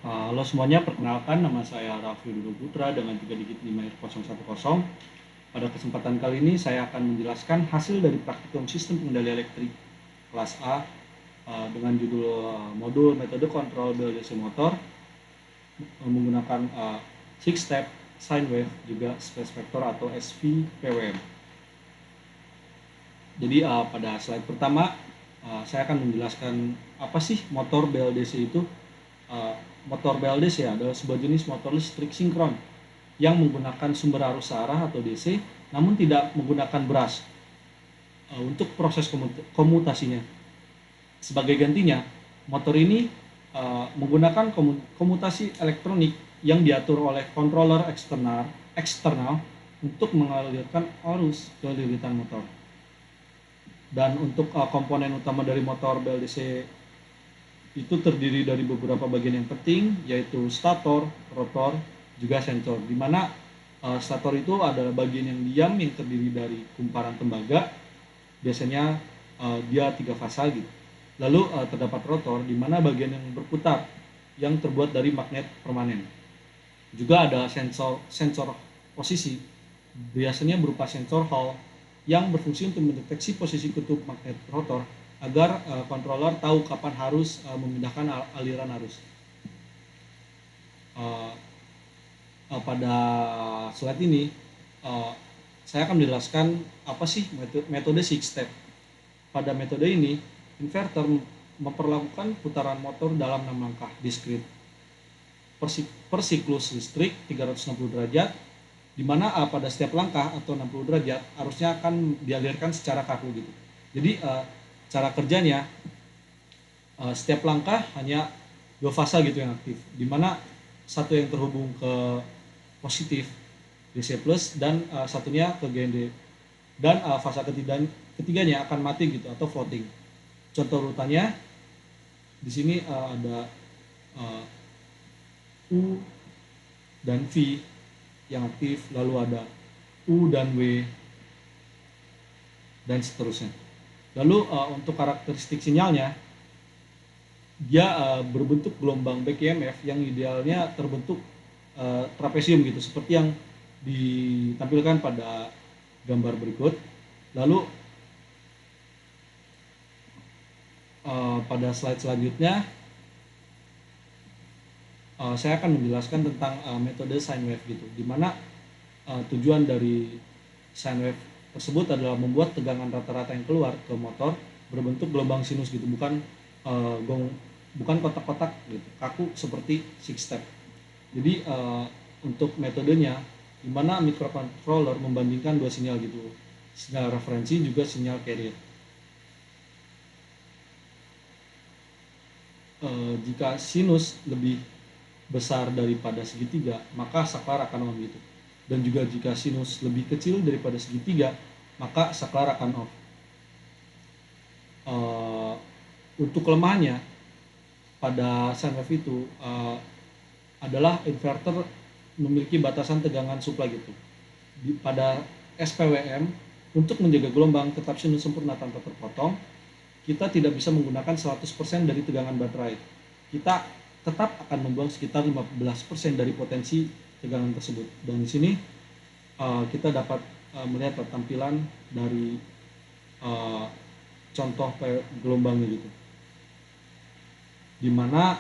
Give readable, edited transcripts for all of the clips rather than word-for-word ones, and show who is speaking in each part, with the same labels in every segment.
Speaker 1: Halo semuanya, perkenalkan nama saya Raffi Dudo Putra dengan 3 digit 51010. Pada kesempatan kali ini saya akan menjelaskan hasil dari praktikum sistem pengendali elektrik kelas A dengan judul modul metode kontrol BLDC motor menggunakan 6 step sine wave juga space vector atau SVPWM. Jadi pada slide pertama saya akan menjelaskan apa sih motor BLDC itu. Motor BLDC adalah sebuah jenis motor listrik sinkron yang menggunakan sumber arus searah atau DC namun tidak menggunakan brush untuk proses komutasinya. Sebagai gantinya, motor ini menggunakan komutasi elektronik yang diatur oleh controller eksternal untuk mengalirkan arus ke lilitan motor. Dan untuk komponen utama dari motor BLDC itu terdiri dari beberapa bagian yang penting, yaitu stator, rotor, juga sensor. Di mana stator itu adalah bagian yang diam yang terdiri dari kumparan tembaga, biasanya dia 3 fasa gitu. Lalu terdapat rotor, di mana bagian yang berputar yang terbuat dari magnet permanen. Juga ada sensor posisi, biasanya berupa sensor Hall yang berfungsi untuk mendeteksi posisi kutub magnet rotor agar controller tahu kapan harus memindahkan aliran arus. Pada slide ini saya akan menjelaskan apa sih metode 6 step. Pada metode ini, inverter memperlakukan putaran motor dalam 6 langkah diskrit per siklus listrik 360 derajat, di mana pada setiap langkah atau 60 derajat arusnya akan dialirkan secara kaku gitu. Jadi cara kerjanya setiap langkah hanya 2 fasa gitu yang aktif, di mana satu yang terhubung ke positif DC plus dan satunya ke GND, dan fasa ketiganya akan mati gitu atau floating. Contoh urutannya di sini ada U dan V yang aktif, lalu ada U dan W dan seterusnya. Lalu untuk karakteristik sinyalnya, dia berbentuk gelombang back EMF yang idealnya terbentuk trapesium gitu, seperti yang ditampilkan pada gambar berikut. Lalu pada slide selanjutnya saya akan menjelaskan tentang metode sine wave gitu, dimana tujuan dari sine wave tersebut adalah membuat tegangan rata-rata yang keluar ke motor berbentuk gelombang sinus gitu, bukan kotak-kotak gitu, kaku seperti 6 step. Jadi untuk metodenya, di mana microcontroller membandingkan 2 sinyal gitu, sinyal referensi juga sinyal carrier. Jika sinus lebih besar daripada segitiga, maka saklar akan on gitu. Dan juga jika sinus lebih kecil daripada segitiga, maka saklar akan off. Untuk kelemahannya pada sine wave itu adalah inverter memiliki batasan tegangan supply gitu. Pada SPWM, untuk menjaga gelombang tetap sinus sempurna tanpa terpotong, kita tidak bisa menggunakan 100% dari tegangan baterai. Kita tetap akan membuang sekitar 15% dari potensi tegangan tersebut. Dan di sini kita dapat melihat tampilan dari contoh gelombangnya gitu, di mana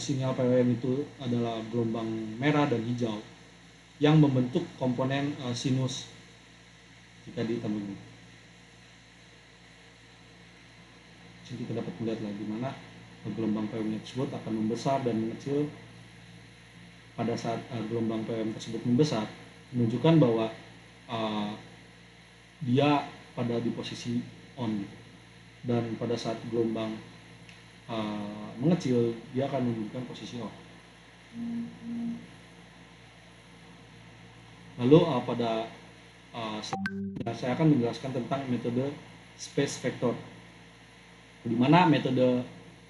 Speaker 1: sinyal PWM itu adalah gelombang merah dan hijau yang membentuk komponen sinus jika ditambah ini. Jadi kita dapat melihat lagi di mana gelombang PWM tersebut akan membesar dan mengecil. Pada saat gelombang PWM tersebut membesar, menunjukkan bahwa dia pada di posisi on gitu. Dan pada saat gelombang mengecil, dia akan menunjukkan posisi off. Lalu pada saya akan menjelaskan tentang metode space vector, di mana metode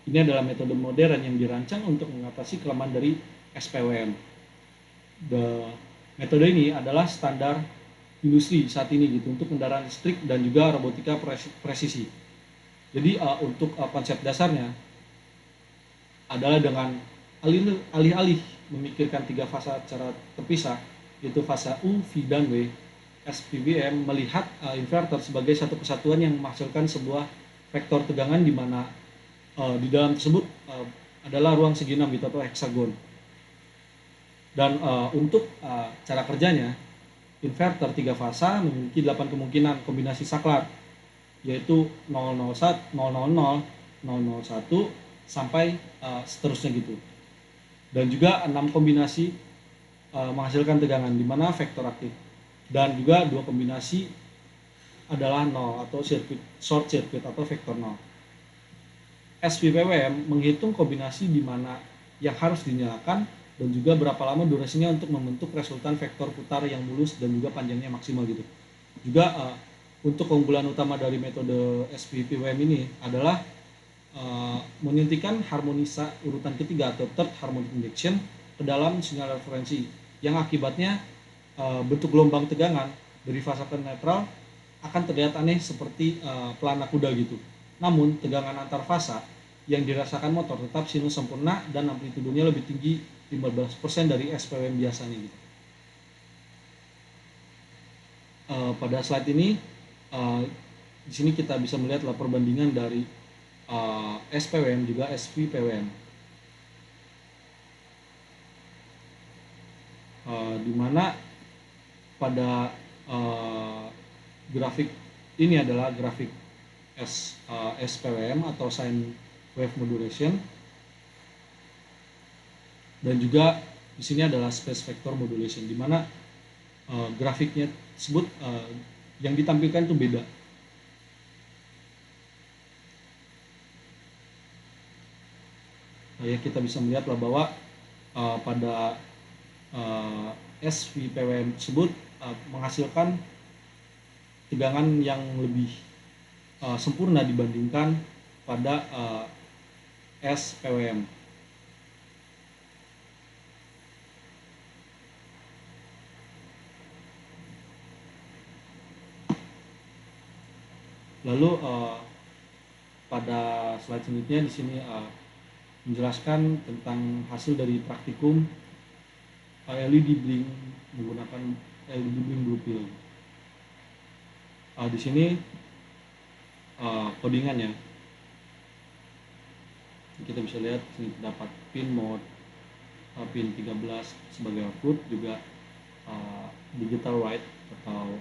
Speaker 1: ini adalah metode modern yang dirancang untuk mengatasi kelemahan dari SPWM. Metode ini adalah standar industri saat ini gitu untuk kendaraan listrik dan juga robotika presisi. Jadi untuk konsep dasarnya adalah dengan alih-alih memikirkan tiga fase secara terpisah, yaitu fase U, V, dan W, SPWM melihat inverter sebagai satu kesatuan yang menghasilkan sebuah vektor tegangan di mana di dalam tersebut adalah ruang segi 6 gitu atau heksagon. Dan untuk cara kerjanya, inverter tiga fasa memiliki 8 kemungkinan kombinasi saklar, yaitu 001, 000, 001 sampai seterusnya gitu. Dan juga 6 kombinasi menghasilkan tegangan di mana vektor aktif. Dan juga 2 kombinasi adalah 0 atau short circuit atau vektor 0. SPWM menghitung kombinasi di mana yang harus dinyalakan dan juga berapa lama durasinya untuk membentuk resultan vektor putar yang mulus dan juga panjangnya maksimal gitu. Juga untuk keunggulan utama dari metode SPWM ini adalah menyuntikkan harmonisa urutan ketiga atau third harmonic induction ke dalam sinyal referensi yang akibatnya bentuk gelombang tegangan dari fase ke netral akan terlihat aneh seperti pelana kuda gitu. Namun tegangan antar fasa yang dirasakan motor tetap sinus sempurna dan amplitudenya lebih tinggi 15% dari SPWM biasanya gitu. Pada slide ini di sini kita bisa melihat perbandingan dari SPWM juga SVPWM, di mana pada grafik ini adalah grafik SPWM atau sine wave modulation, dan juga di sini adalah space vector modulation, di mana grafiknya tersebut yang ditampilkan itu beda. Ya, kita bisa melihatlah bahwa pada SVPWM tersebut menghasilkan tegangan yang lebih sempurna dibandingkan pada SPWM. Lalu pada slide selanjutnya di sini menjelaskan tentang hasil dari praktikum LED blink menggunakan LED blink blue pill. Di sini codingannya kita bisa lihat sini terdapat pin mode, pin 13 sebagai output, juga digital white atau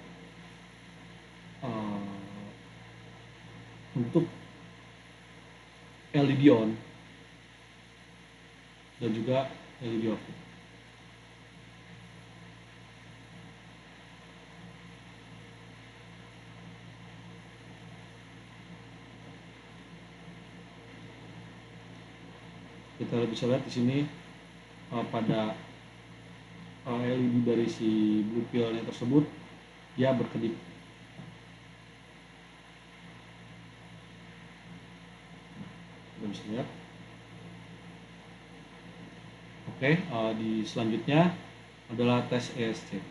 Speaker 1: untuk LED on dan juga LED off. Kita bisa lihat di sini pada LED dari si blue pill-nya tersebut dia berkedip. Kita bisa lihat. Oke, di selanjutnya adalah tes ESC.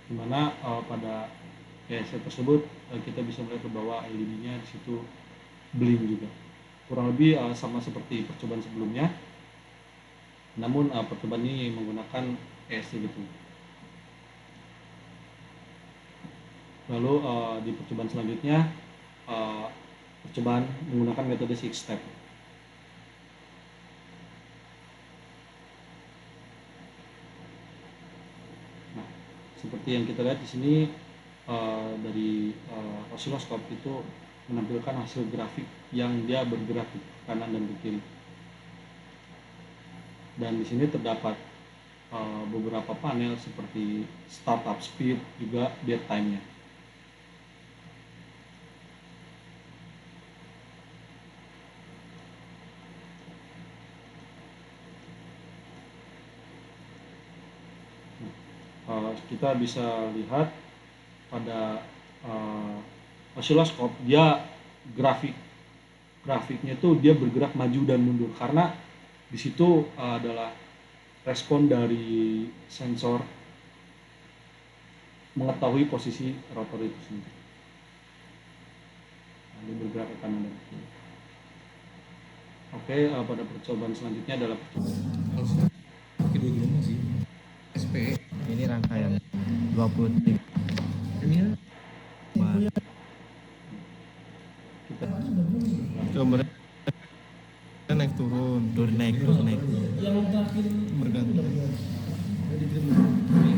Speaker 1: Dimana pada ESC tersebut kita bisa melihat bahwa LED-nya di situ blink juga, kurang lebih sama seperti percobaan sebelumnya, namun percobaan ini menggunakan ESC gitu. Lalu di percobaan selanjutnya percobaan menggunakan metode 6 step. Nah, seperti yang kita lihat di sini dari osiloskop itu menampilkan hasil grafik yang dia bergerak ke kanan dan ke kiri. Dan di sini terdapat beberapa panel seperti startup speed, juga dead time-nya. Kita bisa lihat pada osiloskop dia grafiknya itu dia bergerak maju dan mundur karena Di situ adalah respon dari sensor mengetahui posisi rotor itu sendiri. Lalu bergerak ke kanan dan kiri. Oke, pada percobaan selanjutnya adalah percobaan
Speaker 2: pakai 2 gelombang sih. SPE.
Speaker 3: Ini rangkaian 23.
Speaker 2: Ini
Speaker 1: kita
Speaker 3: Coba naik turun, turun naik. Bergantung.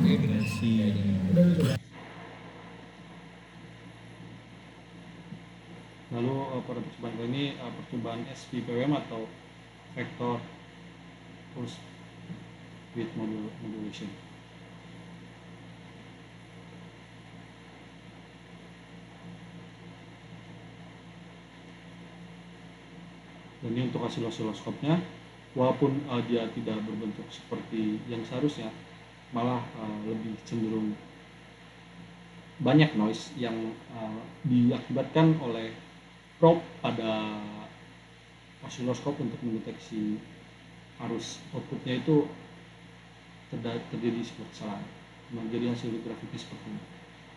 Speaker 3: Versi.
Speaker 1: lalu pada percobaan kali ini percobaan SPPWM atau vector pulse width modulation. Dan ini untuk hasil osiloskopnya, walaupun dia tidak berbentuk seperti yang seharusnya, malah lebih cenderung banyak noise yang diakibatkan oleh probe pada osiloskop untuk mendeteksi arus outputnya itu terjadi sebuah kesalahan, menjadi hasil grafiknya seperti ini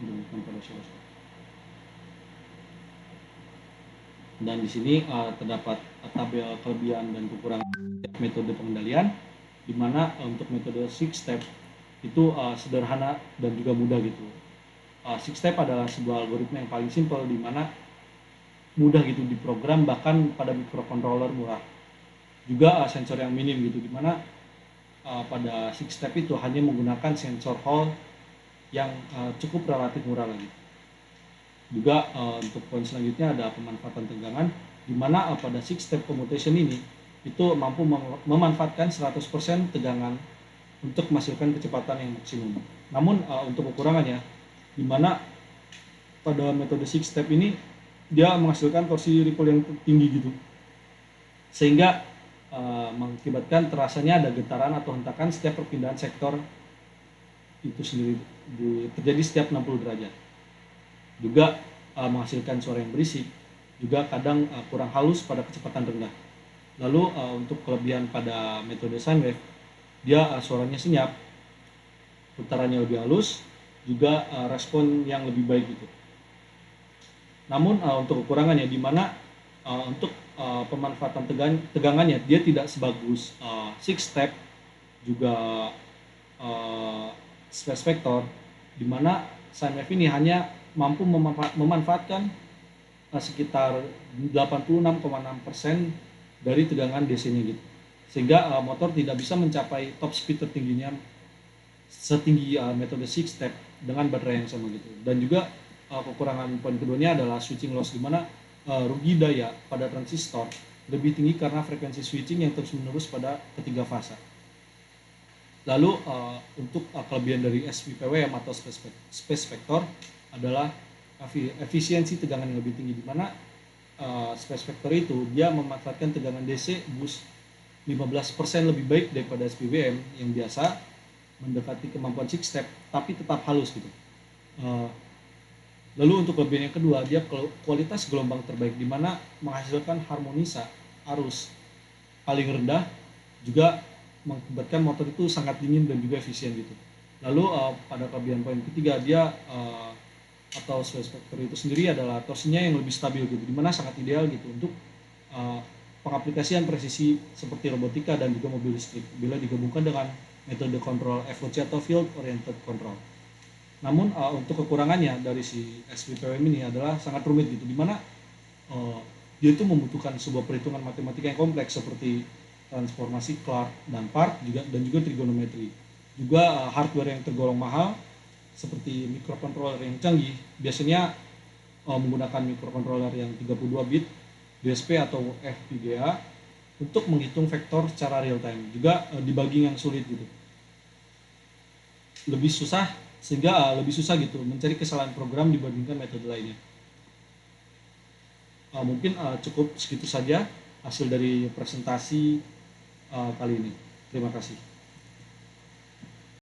Speaker 1: menunjukkan pada osiloskop. Dan di sini terdapat tabel kelebihan dan kekurangan metode pengendalian, di mana untuk metode 6 step itu sederhana dan juga mudah gitu. 6 step adalah sebuah algoritma yang paling simpel, di mana mudah gitu diprogram bahkan pada microcontroller murah. Juga sensor yang minim gitu, di mana pada 6 step itu hanya menggunakan sensor Hall yang cukup relatif murah lagi. Juga untuk poin selanjutnya ada pemanfaatan tegangan, di mana pada 6 step commutation ini itu mampu memanfaatkan 100% tegangan untuk menghasilkan kecepatan yang maksimum. Namun untuk kekurangannya, di mana pada metode 6 step ini dia menghasilkan torsi ripple yang tinggi gitu, sehingga mengakibatkan terasanya ada getaran atau hentakan setiap perpindahan sektor itu sendiri terjadi setiap 60 derajat. Juga menghasilkan suara yang berisik, juga kadang kurang halus pada kecepatan rendah. Lalu untuk kelebihan pada metode sine wave, dia suaranya senyap, putarannya lebih halus, juga respon yang lebih baik gitu. Namun untuk kekurangannya, di mana untuk pemanfaatan tegangannya dia tidak sebagus 6 step, juga space vector, di mana sine wave ini hanya mampu memanfaatkan sekitar 86,6% dari tegangan DC-nya gitu, sehingga motor tidak bisa mencapai top speed tertingginya setinggi metode 6 step dengan baterai yang sama gitu. Dan juga kekurangan poin keduanya adalah switching loss, di mana rugi daya pada transistor lebih tinggi karena frekuensi switching yang terus menerus pada ketiga fase. Lalu untuk kelebihan dari SPPWM atau space vector adalah efisiensi tegangan yang lebih tinggi, di mana space vector itu dia memanfaatkan tegangan DC boost 15% lebih baik daripada SPWM yang biasa, mendekati kemampuan 6 step tapi tetap halus gitu. Lalu untuk kelebihan yang kedua, dia kualitas gelombang terbaik, di mana menghasilkan harmonisa arus paling rendah, juga mengakibatkan motor itu sangat dingin dan juga efisien gitu. Lalu pada kelebihan poin ketiga, dia atau space vector itu sendiri adalah torsinya yang lebih stabil gitu, di mana sangat ideal gitu untuk pengaplikasian presisi seperti robotika dan juga mobil listrik bila digabungkan dengan metode kontrol FOC atau Field Oriented Control. Namun untuk kekurangannya dari si SPPWM ini adalah sangat rumit gitu, dimana dia itu membutuhkan sebuah perhitungan matematika yang kompleks seperti transformasi Clark dan part dan juga trigonometri. Juga hardware yang tergolong mahal seperti microcontroller yang canggih, biasanya menggunakan microcontroller yang 32 bit DSP atau FPGA untuk menghitung vektor secara real time. Juga debugging yang sulit gitu, lebih susah, sehingga lebih susah gitu mencari kesalahan program dibandingkan metode lainnya. Mungkin cukup segitu saja hasil dari presentasi kali ini. Terima kasih.